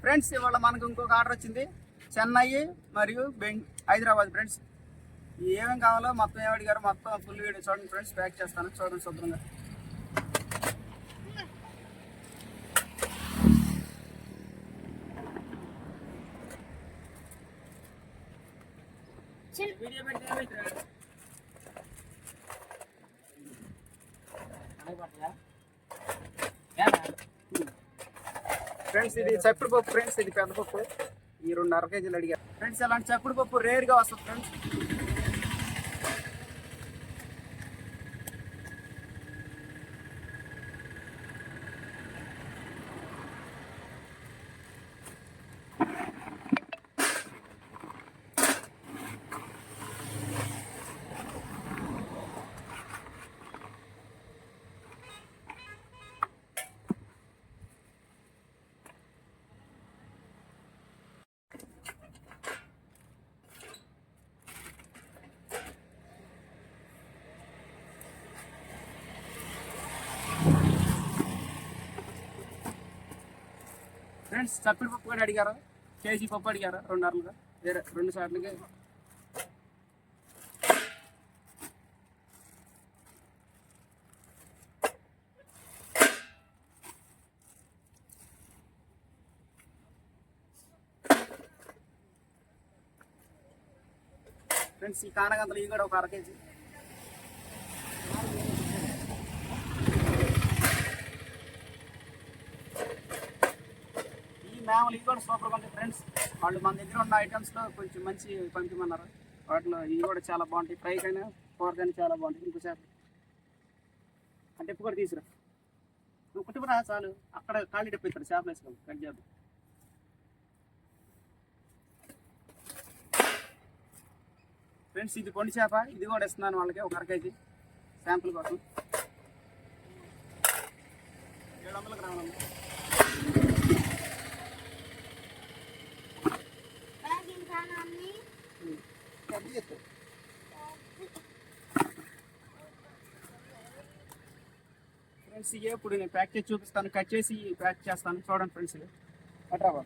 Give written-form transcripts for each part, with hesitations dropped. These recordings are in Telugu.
ఫ్రెండ్స్ ఇవాళ మనకు ఇంకొక ఆర్డర్ వచ్చింది. చెన్నై మరియు హైదరాబాద్ ఫ్రెండ్స్. ఏమేమి కావాలో మొత్తం ఏమి అడిగారో మొత్తం ఫుల్ వీడియో చూడండి ఫ్రెండ్స్. ప్యాక్ చేస్తాను, చూడండి శుభ్రంగా. ఫ్రెండ్స్ ఇది చప్పుడు పప్పు ఫ్రెండ్స్. ఇది పెద్ద పప్పు. ఈ 2.5 కేజీలు అడిగారు ఫ్రెండ్స్. అలాంటి చప్పుడు పప్పు రేర్గా వస్తుంది ఫ్రెండ్స్. ఫ్రెండ్స్ చప్పుడు పప్పు కూడా అడిగారు. కేజీ పప్పు అడిగారు 2.5గా. వేరే 2 సార్లకి. ఫ్రెండ్స్ ఈ కానగంతలు ఇవి కూడా ఒక 1/2 కేజీ. మేమలు ఇవి కూడా సూపర్గా ఉంటాయి ఫ్రెండ్స్. వాళ్ళు మన దగ్గర ఉన్న ఐటమ్స్లో కొంచెం మంచి పంపిమన్నారు. వాటిలో ఇవి కూడా చాలా బాగుంటాయి. ఫ్రై కైనా కూరకైనా చాలా బాగుంటాయి. ఇంకోసారి అంటే ఎప్పు కూడా తీసుకురా. నువ్వు కుట్టుకురా చాలు. అక్కడ ఖాళీ డెప్పు ఇస్తారు. చేపలు వేసుకోండి, కట్ చేద్దాం. ఫ్రెండ్స్ ఇది పొండి చేప. ఇది కూడా ఇస్తున్నాను వాళ్ళకి ఒక 1/2 కేజీ శాంపుల్ కోసం. 700 గ్రాములు. ఫ్రెండ్స్ ఇవే ఇప్పుడు నేను ప్యాక్ చేసి చూపిస్తాను. కట్ చేసి ప్యాక్ చేస్తాను, చూడండి ఫ్రెండ్స్. ఇది అట్రాబా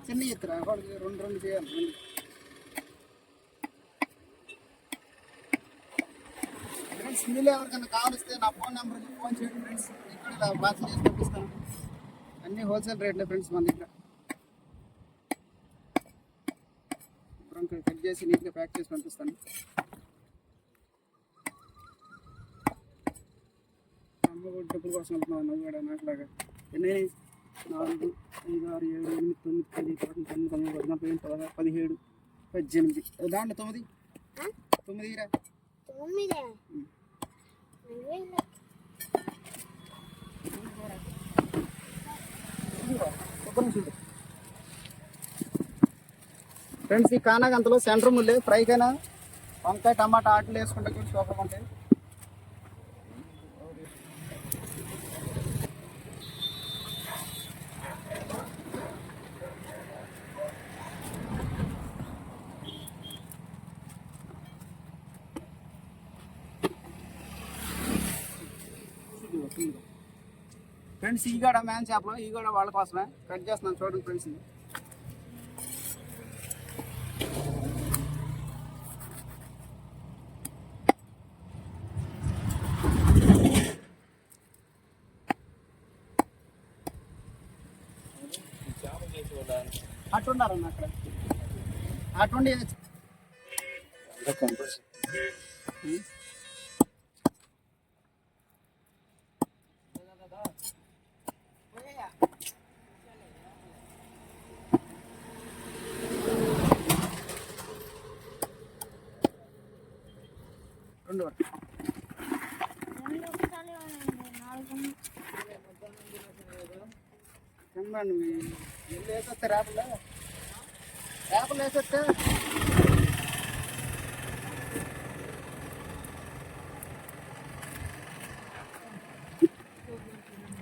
చిన్న ఎత్తురా. వాడికి 2 చేయాలి. ఫ్రెండ్స్ మీలో ఎవరికైనా కావాలిస్తే నా ఫోన్ నెంబర్కి ఫోన్ చేయండి ఫ్రెండ్స్. ఇక్కడ ఇలా బాక్స్ చేసి పంపిస్తాను. అన్నీ హోల్సేల్ రేట్లే ఫ్రెండ్స్ మన దగ్గర. కట్ చేసి నీట్గా ప్యాక్ చేసి పంపిస్తాను. అమ్మ కూడా డబ్బుల కోసం వెళ్తున్నావు నువ్వు కూడా నాకులాగా. ఎన్ని 4, 5, 6, 7, 8, 9, 10, 11, 12, 13, 14, 15, 16, 17, 18. దాంట్లో 9 రా. 9 ఫ్రెండ్స్ ఈ కానాగంతలో సెంటర్ ముల్లే. ఫ్రైకైనా వంకాయ టమాటా ఆటలు వేసుకుంటే కూడా సూపర్గా ఉంటాయి. ఫ్రెండ్స్ ఈ కూడా మ్యాన్ చేపలు. ఈ కూడా వాళ్ళ కోసమే కట్ చేస్తున్నాను, చూడండి ఫ్రెండ్స్. ఇది అట్టున్నారన్న అక్కడ అటుండి రెండు చూస్తున్నాను ఎల్లు వేసొస్తే రేపలు వేసొస్తే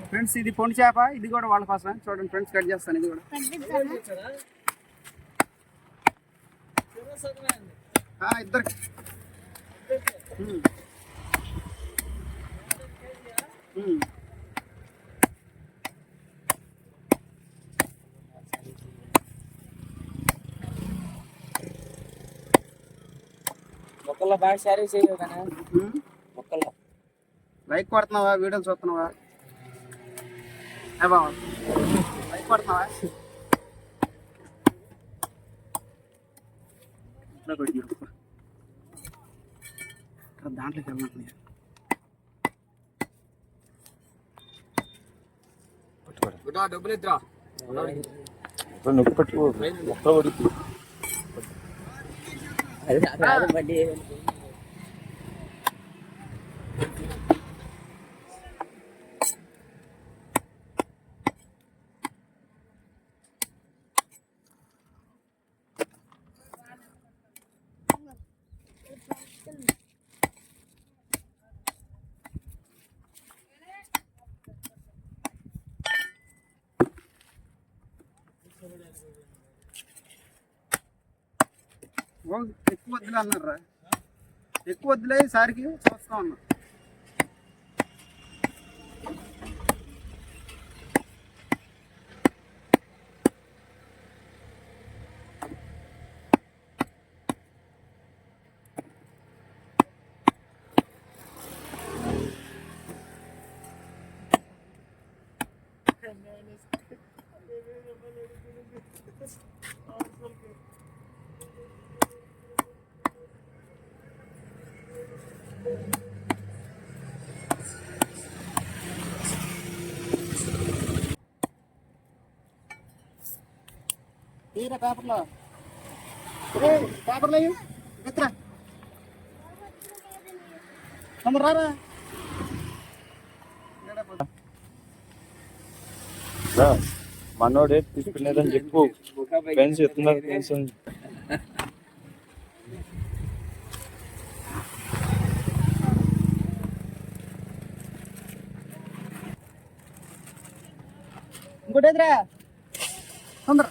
ఫ్రెండ్స్ ఇది పొండి చేప, ఇది కూడా వాళ్ళ కోసం చూడండి ఫ్రెండ్స్, కట్ చేస్తాను ఇది కూడా. ఇద్దరికి మొక్కల్లో బాగా సర్వీస్ చేయవు కానీ మొక్కల్లో లైక్ కొడుతున్నావా, వీడియోలు చూస్తున్నావా? బాబా లైక్ కొడుతున్నావా? దాంట్లోకి వెళ్ళండి. డబ్బులు ఇద్దరా నొక్కి పట్టుకో మొక్క పడుతుంది. బండి ఎక్కువ వద్దులే అన్నారా, ఎక్కువ వద్దులే ఈసారికి చూస్తా ఉన్నా. తీరా పేపర్లో పేపర్లో ఎత్తురా రారా. మనోడే తీసుకునేదని చెప్పు. ఫ్రెండ్స్ ఎత్తున్నారు ఫ్రెండ్స్. ఇంకోటి ఎదురా తొందర.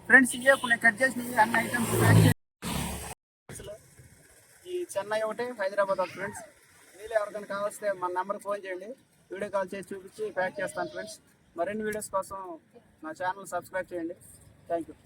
ఫ్రెండ్స్ ఇవే కొన్ని కట్ చేసిన అన్ని ఐటమ్స్ ప్యాక్ చేసి ఈ చెన్నై ఒకటి, హైదరాబాద్ ఒకటి. ఫ్రెండ్స్ వీళ్ళు ఎవరికైనా కావాల్స్తే మన నెంబర్కి ఫోన్ చేయండి, వీడియో కాల్ చేసి చూపించి ప్యాక్ చేస్తాను. ఫ్రెండ్స్ మరిన్ని వీడియోస్ కోసం నా ఛానల్ సబ్స్క్రైబ్ చేయండి. Thank you.